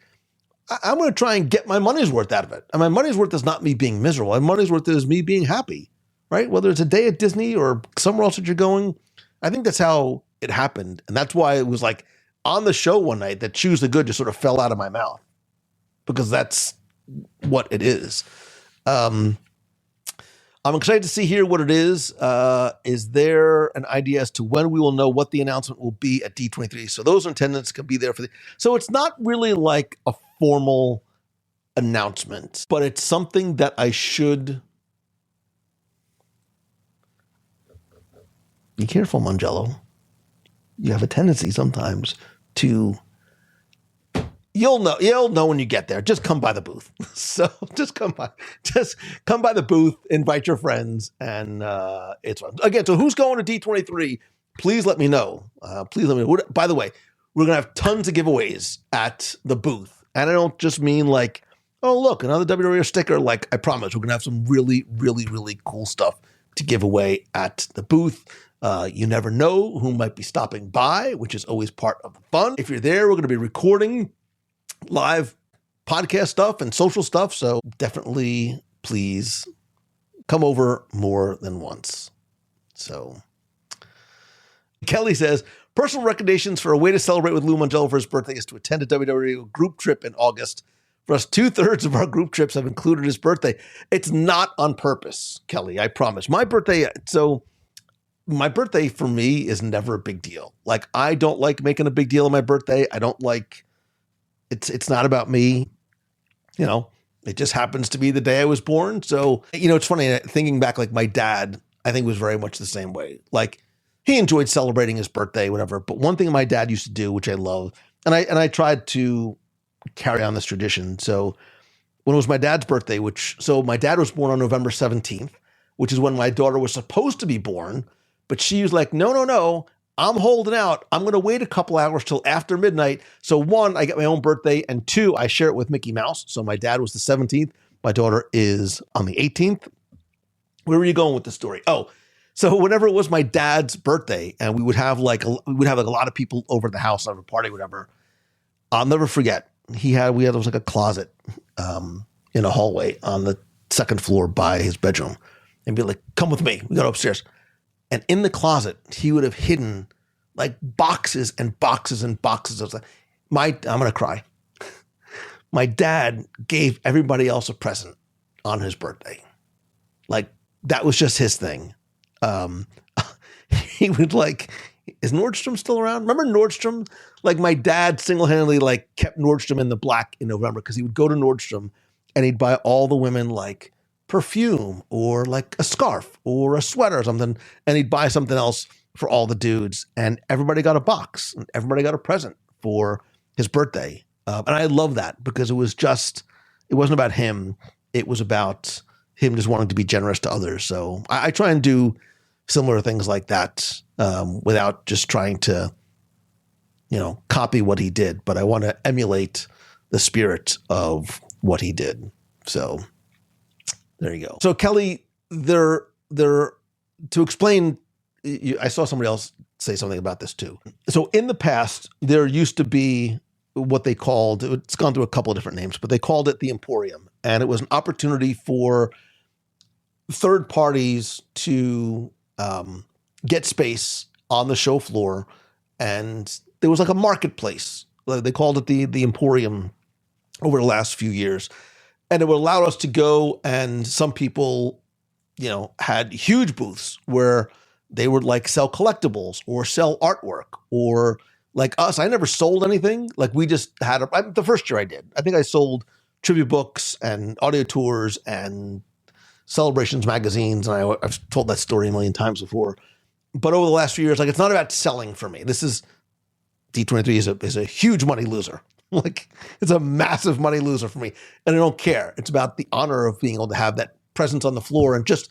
I'm going to try and get my money's worth out of it. And my money's worth is not me being miserable. My money's worth is me being happy, right? Whether it's a day at Disney or somewhere else that you're going. I think that's how it happened. And that's why it was like on the show one night that Choose the Good just sort of fell out of my mouth because that's what it is. I'm excited to see here what it is. Is there an idea as to when we will know what the announcement will be at D23? So those in attendance can be there for so it's not really like a formal announcement, but it's something that I should be careful, Mangello. You have a tendency sometimes to You'll know when you get there. Just come by the booth. So just come by the booth, invite your friends, and it's fun. Again, so who's going to D23? Please let me know. Please let me know. By the way, we're going to have tons of giveaways at the booth. And I don't just mean like, oh, look, another WDW Radio sticker. Like, I promise we're going to have some really, really, really cool stuff to give away at the booth. You never know who might be stopping by, which is always part of the fun. If you're there, we're going to be recording live podcast stuff and social stuff. So definitely, please come over more than once. So Kelly says, personal recommendations for a way to celebrate with Lou Mangello for his birthday is to attend a WDW group trip in August. For us, 2/3 of our group trips have included his birthday. It's not on purpose, Kelly, I promise. My birthday for me is never a big deal. Like, I don't like making a big deal of my birthday. I don't like, it's not about me. You know, it just happens to be the day I was born. So, you know, it's funny thinking back, like my dad, I think was very much the same way. Like he enjoyed celebrating his birthday, whatever. But one thing my dad used to do, which I love, and I tried to carry on this tradition. So when it was my dad's birthday, so my dad was born on November 17th, which is when my daughter was supposed to be born. But she was like, no, I'm holding out. I'm going to wait a couple hours till after midnight. So one, I get my own birthday. And two, I share it with Mickey Mouse. So my dad was the 17th. My daughter is on the 18th. Where were you going with the story? Oh, so whenever it was my dad's birthday and we would have like a lot of people over at the house, have a party, whatever. I'll never forget. There was like a closet in a hallway on the second floor by his bedroom and be like, come with me. We go upstairs. And in the closet, he would have hidden like boxes and boxes and boxes of stuff. I'm going to cry. My dad gave everybody else a present on his birthday. Like that was just his thing. He would like, is Nordstrom still around? Remember Nordstrom? Like my dad single-handedly like kept Nordstrom in the black in November because he would go to Nordstrom and he'd buy all the women like perfume or like a scarf or a sweater or something. And he'd buy something else for all the dudes. And everybody got a box and everybody got a present for his birthday. And I love that because it wasn't about him. It was about him just wanting to be generous to others. So I try and do similar things like that without just trying to, copy what he did. But I want to emulate the spirit of what he did. So there you go. So Kelly, to explain, I saw somebody else say something about this too. So in the past, there used to be what they called, it's gone through a couple of different names, but they called it the Emporium. And it was an opportunity for third parties to get space on the show floor. And there was like a marketplace. They called it the Emporium over the last few years. And it would allow us to go, and some people, had huge booths where they would like sell collectibles or sell artwork or like us, I never sold anything. Like we just had the first year I did. I think I sold trivia books and audio tours and Celebrations magazines. And I've told that story a million times before. But over the last few years, like it's not about selling for me. This is D23 is a huge money loser. Like it's a massive money loser for me. And I don't care. It's about the honor of being able to have that presence on the floor. And just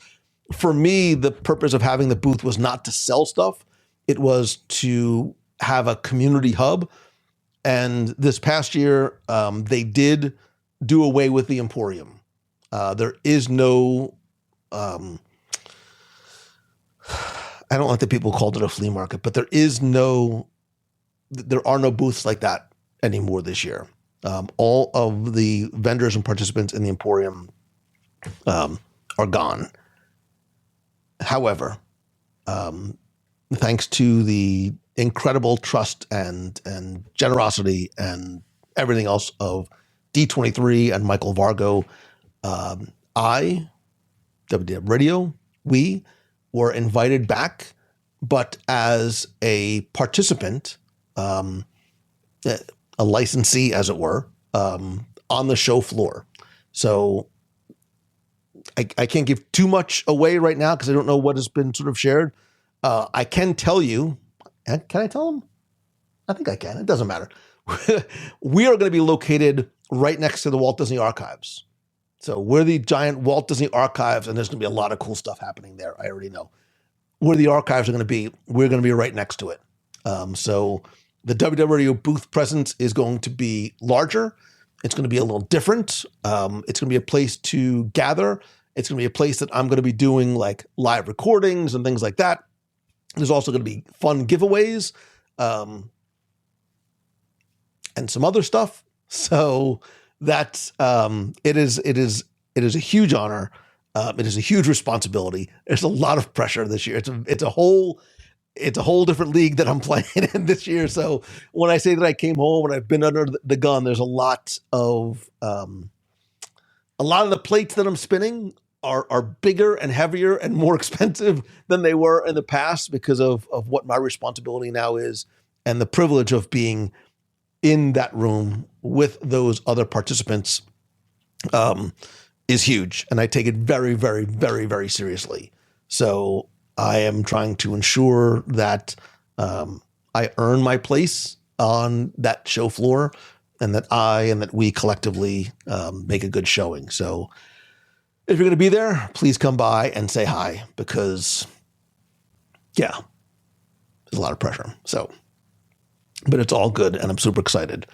for me, the purpose of having the booth was not to sell stuff. It was to have a community hub. And this past year, they did do away with the Emporium. There is no, I don't like that people called it a flea market, but there are no booths like that anymore this year. All of the vendors and participants in the Emporium are gone. However, thanks to the incredible trust and generosity and everything else of D23 and Michael Vargo, WDW Radio, we were invited back, but as a participant, a licensee, as it were, on the show floor. So I can't give too much away right now because I don't know what has been sort of shared. I can tell you, can I tell them? I think I can. It doesn't matter. We are going to be located right next to the Walt Disney Archives. So we're the giant Walt Disney Archives, and there's going to be a lot of cool stuff happening there. I already know. Where the archives are going to be, we're going to be right next to it. So the WDW Radio booth presence is going to be larger. It's going to be a little different. It's going to be a place to gather. It's going to be a place that I'm going to be doing like live recordings and things like that. There's also going to be fun giveaways and some other stuff. So that's it is a huge honor. It is a huge responsibility. There's a lot of pressure this year. It's a whole different league that I'm playing in this year. So when I say that I came home and I've been under the gun, there's a lot of the plates that I'm spinning are bigger and heavier and more expensive than they were in the past because of what my responsibility now is and the privilege of being in that room with those other participants is huge. And I take it very, very, very, very seriously. So I am trying to ensure that I earn my place on that show floor and that we collectively make a good showing. So if you're going to be there, please come by and say hi because, yeah, there's a lot of pressure. So, but it's all good and I'm super excited.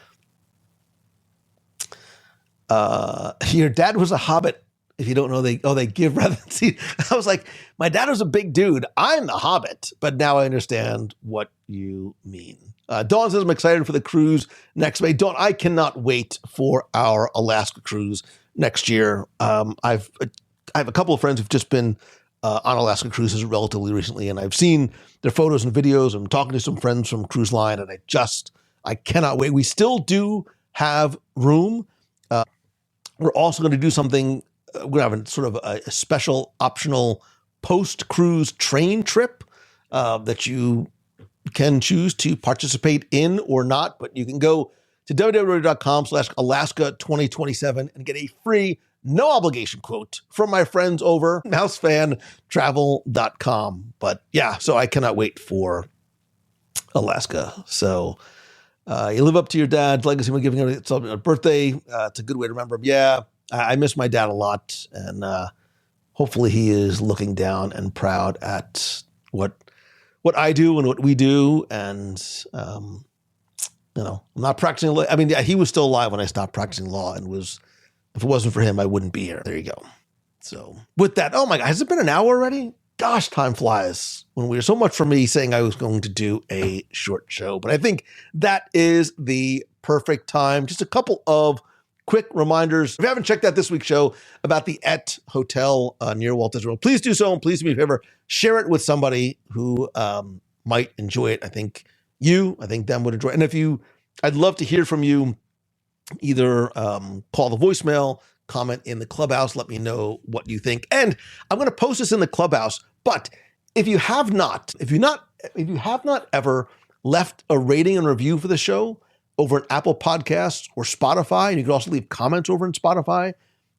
Your dad was a hobbit. If you don't know, they give rather than see. I was like, my dad was a big dude. I'm the hobbit, but now I understand what you mean. Dawn says, I'm excited for the cruise next May. Dawn, I cannot wait for our Alaska cruise next year. I have a couple of friends who've just been on Alaska cruises relatively recently, and I've seen their photos and videos. I'm talking to some friends from Cruise Line, and I cannot wait. We still do have room. We're also going to do something. We're going to have sort of a special optional post-cruise train trip that you can choose to participate in or not, but you can go to www.com/Alaska2027 and get a free, no obligation quote from my friends over mousefantravel.com. But yeah, so I cannot wait for Alaska. So you live up to your dad's legacy when giving him a birthday. It's a good way to remember him. Yeah, I miss my dad a lot, and hopefully he is looking down and proud at what I do and what we do. And I'm not practicing law. I mean, yeah, he was still alive when I stopped practicing law, and if it wasn't for him, I wouldn't be here. There you go. So with that, oh my God, has it been an hour already? Gosh, time flies when we're so much for me saying I was going to do a short show, but I think that is the perfect time. Just a couple of quick reminders. If you haven't checked out this week's show about the Et Hotel near Walt Disney World, please do so. And please do me a favor, share it with somebody who might enjoy it. I think them would enjoy it. And I'd love to hear from you. Either call the voicemail, comment in the clubhouse, let me know what you think. And I'm going to post this in the clubhouse, but if you have not ever left a rating and review for the show over at Apple Podcasts or Spotify, and you can also leave comments over in Spotify.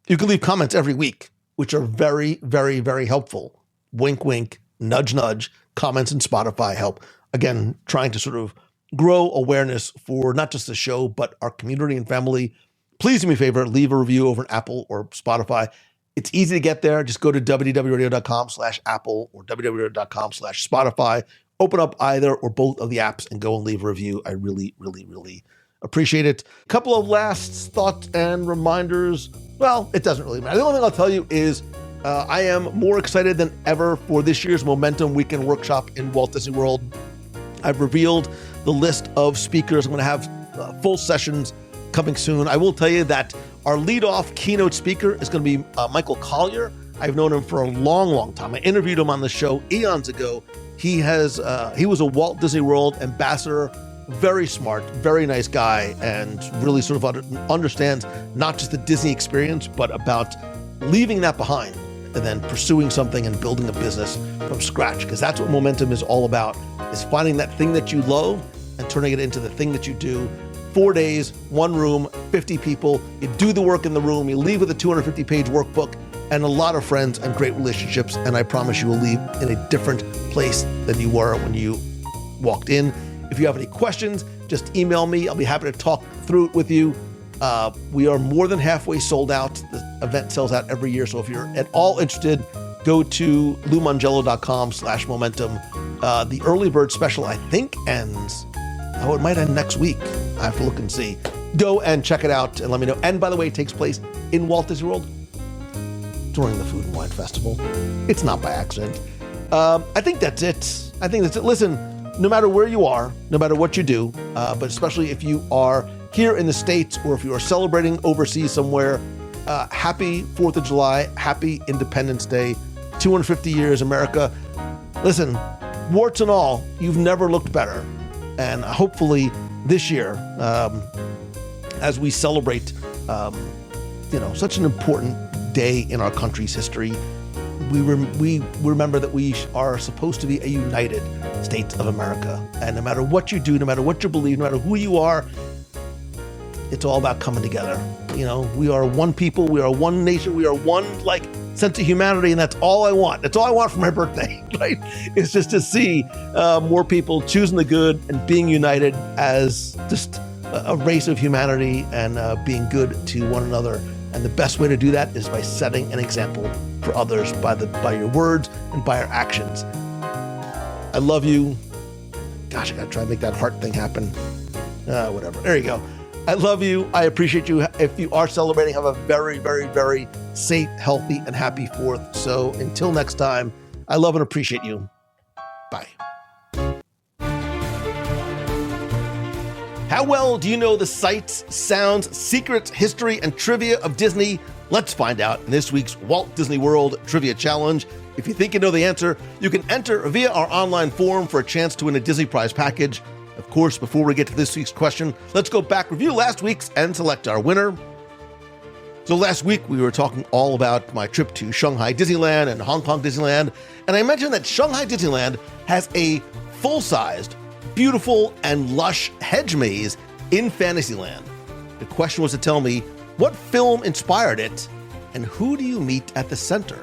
You can leave comments every week, which are very, very, very helpful. Wink, wink, nudge, nudge. Comments in Spotify help. Again, trying to sort of grow awareness for not just the show, but our community and family. Please do me a favor, leave a review over in Apple or Spotify. It's easy to get there. Just go to wdwradio.com/Apple or wdwradio.com/Spotify. Open up either or both of the apps and go and leave a review. I really, really, really appreciate it. A couple of last thoughts and reminders. Well, it doesn't really matter. The only thing I'll tell you is I am more excited than ever for this year's Momentum Weekend Workshop in Walt Disney World. I've revealed the list of speakers. I'm going to have full sessions coming soon. I will tell you that our lead-off keynote speaker is going to be Michael Collier. I've known him for a long, long time. I interviewed him on the show eons ago. He was a Walt Disney World ambassador, very smart, very nice guy, and really sort of understands not just the Disney experience, but about leaving that behind and then pursuing something and building a business from scratch, because that's what Momentum is all about, is finding that thing that you love and turning it into the thing that you do. 4 days, one room, 50 people. You do the work in the room. You leave with a 250-page workbook and a lot of friends and great relationships. And I promise you will leave in a different place than you were when you walked in. If you have any questions, just email me. I'll be happy to talk through it with you. We are more than halfway sold out. The event sells out every year. So if you're at all interested, go to LouMongello.com/momentum. The early bird special, I think, ends. It might end next week. I have to look and see. Go and check it out and let me know. And by the way, it takes place in Walt Disney World during the Food and Wine Festival. It's not by accident. I think that's it. Listen, no matter where you are, no matter what you do, but especially if you are here in the States or if you are celebrating overseas somewhere, happy 4th of July, happy Independence Day, 250 years America. Listen, warts and all, you've never looked better. And hopefully this year, as we celebrate, such an important day in our country's history, we remember that we are supposed to be a united States of America. And no matter what you do, no matter what you believe, no matter who you are, it's all about coming together. We are one people, we are one nation, we are one sense of humanity, and that's all I want. That's all I want for my birthday, right? It's just to see more people choosing the good and being united as just a race of humanity and being good to one another. And the best way to do that is by setting an example for others by your words and by your actions. I love you. Gosh, I gotta try to make that heart thing happen. Whatever. There you go. I love you. I appreciate you. If you are celebrating, have a very, very, very safe, healthy, and happy 4th. So until next time, I love and appreciate you. Bye. How well do you know the sights, sounds, secrets, history, and trivia of Disney? Let's find out in this week's Walt Disney World Trivia Challenge. If you think you know the answer, you can enter via our online forum for a chance to win a Disney Prize package. Of course, before we get to this week's question, let's go back, review last week's, and select our winner. So last week, we were talking all about my trip to Shanghai Disneyland and Hong Kong Disneyland, and I mentioned that Shanghai Disneyland has a full-sized, beautiful, and lush hedge maze in Fantasyland. The question was to tell me, what film inspired it, and who do you meet at the center?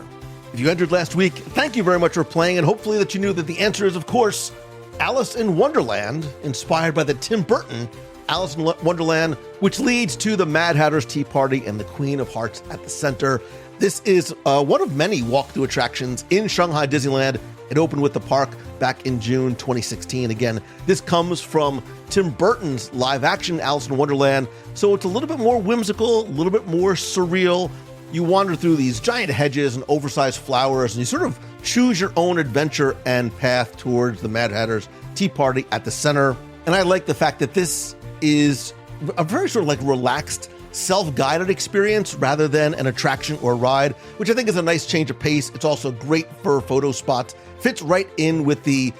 If you entered last week, thank you very much for playing, and hopefully that you knew that the answer is, of course, Alice in Wonderland, inspired by the Tim Burton Alice in Wonderland, which leads to the Mad Hatter's Tea Party and the Queen of Hearts at the center. This is one of many walkthrough attractions in Shanghai Disneyland. It opened with the park back in June 2016. Again, this comes from Tim Burton's live-action Alice in Wonderland, so it's a little bit more whimsical, a little bit more surreal. You wander through these giant hedges and oversized flowers, and you sort of choose your own adventure and path towards the Mad Hatter's Tea Party at the center. And I like the fact that this is a very sort of relaxed, self-guided experience rather than an attraction or ride, which I think is a nice change of pace. It's also great for photo spots. Fits right in with the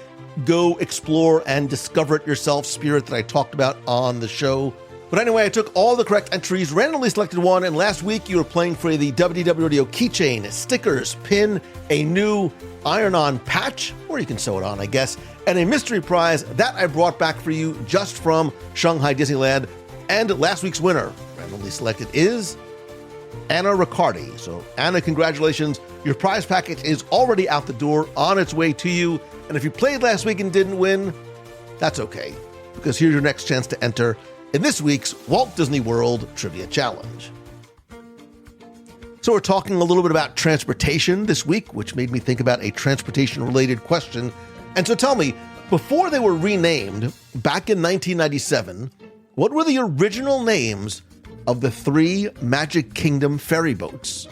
go explore and discover it yourself spirit that I talked about on the show. But anyway, I took all the correct entries, randomly selected one, and last week you were playing for the WDW Radio keychain, stickers, pin, a new iron-on patch, or you can sew it on, I guess, and a mystery prize that I brought back for you just from Shanghai Disneyland. And last week's winner, randomly selected, is Anna Riccardi. So Anna, congratulations. Your prize package is already out the door, on its way to you. And if you played last week and didn't win, that's okay, because here's your next chance to enter in this week's Walt Disney World Trivia Challenge. So we're talking a little bit about transportation this week, which made me think about a transportation-related question. And so tell me, before they were renamed back in 1997, what were the original names of the 3 Magic Kingdom ferry boats?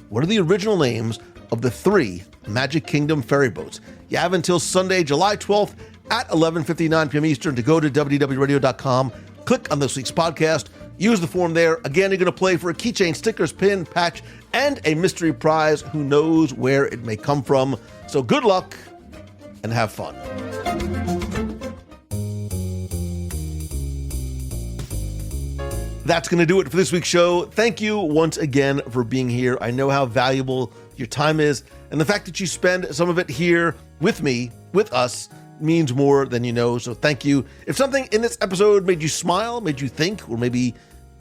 What are the original names of the 3 Magic Kingdom ferry boats? You have until Sunday, July 12th at 11:59 p.m. Eastern to go to WDWRadio.com, click on this week's podcast, use the form there. Again, you're going to play for a keychain, stickers, pin, patch, and a mystery prize. Who knows where it may come from? So good luck and have fun. That's going to do it for this week's show. Thank you once again for being here. I know how valuable your time is, and the fact that you spend some of it here with me, with us, means more than you know, so thank you. If something in this episode made you smile, made you think, or maybe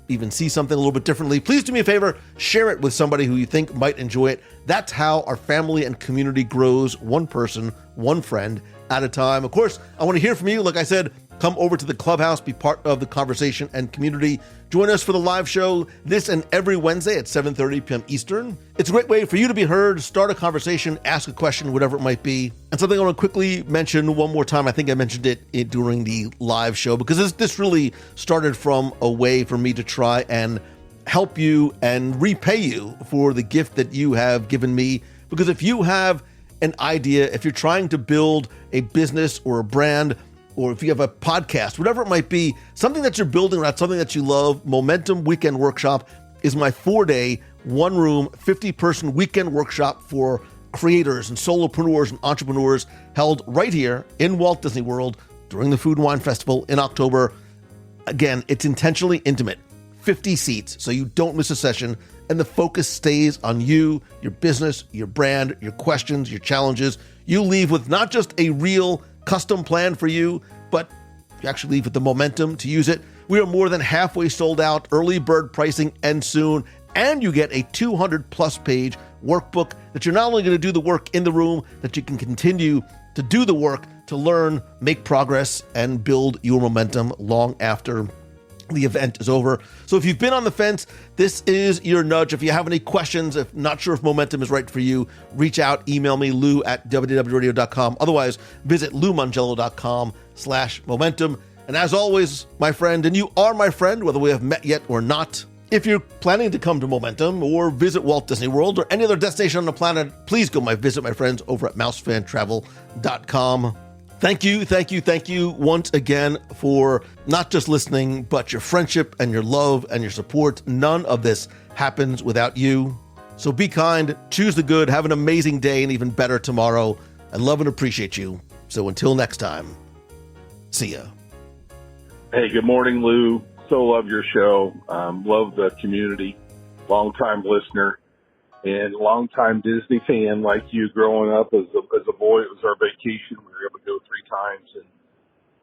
even see something a little bit differently, please do me a favor, share it with somebody who you think might enjoy it. That's how our family and community grows, one person, one friend at a time. Of course, I want to hear from you. Like I said, come over to the clubhouse, be part of the conversation and community. Join us for the live show this and every Wednesday at 7:30 p.m. Eastern. It's a great way for you to be heard, start a conversation, ask a question, whatever it might be. And something I want to quickly mention one more time, I think I mentioned it during the live show, because this really started from a way for me to try and help you and repay you for the gift that you have given me. Because if you have an idea, if you're trying to build a business or a brand, or if you have a podcast, whatever it might be, something that you're building around, something that you love, Momentum Weekend Workshop is my 4-day, one-room, 50-person weekend workshop for creators and solopreneurs and entrepreneurs, held right here in Walt Disney World during the Food and Wine Festival in October. Again, it's intentionally intimate, 50 seats, so you don't miss a session, and the focus stays on you, your business, your brand, your questions, your challenges. You leave with not just a real custom plan for you, but you actually leave with the momentum to use it. We are more than halfway sold out. Early bird pricing ends soon, and you get a 200-plus page workbook that you're not only going to do the work in the room, that you can continue to do the work to learn, make progress, and build your momentum long after the event is over. So if you've been on the fence, this is your nudge. If you have any questions, if not sure if momentum is right for you, reach out, email me, lou@wdwradio.com. Otherwise, visit loumongello.com/momentum. And as always, my friend, and you are my friend, whether we have met yet or not, if you're planning to come to Momentum or visit Walt Disney World or any other destination on the planet, please go visit my friends over at mousefantravel.com. Thank you once again for not just listening, but your friendship and your love and your support. None of this happens without you. So be kind, choose the good, have an amazing day and even better tomorrow. I love and appreciate you. So until next time, see ya. Hey, good morning, Lou. So love your show. Love the community. Long-time listener. And longtime Disney fan like you. Growing up as a boy, it was our vacation. We were able to go 3 times,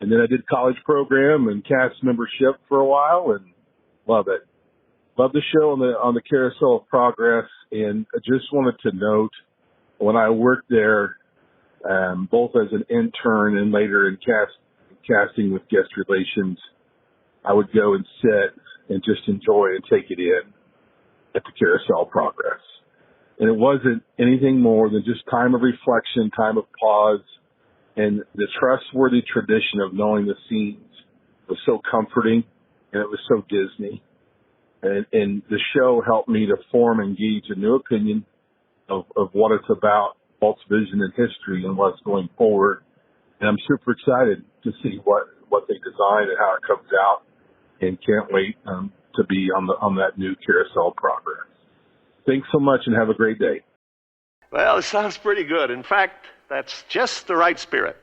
and then I did college program and cast membership for a while, and love it. Love the show on the Carousel of Progress, and I just wanted to note when I worked there, both as an intern and later in casting with guest relations, I would go and sit and just enjoy and take it in at the Carousel of Progress. And it wasn't anything more than just time of reflection, time of pause, and the trustworthy tradition of knowing the scenes was so comforting, and it was so Disney. And the show helped me to form and gauge a new opinion of what it's about, Walt's vision and history, and what's going forward. And I'm super excited to see what they design and how it comes out, and can't wait to be on that new Carousel Progress. Thanks so much and have a great day. Well, it sounds pretty good. In fact, that's just the right spirit.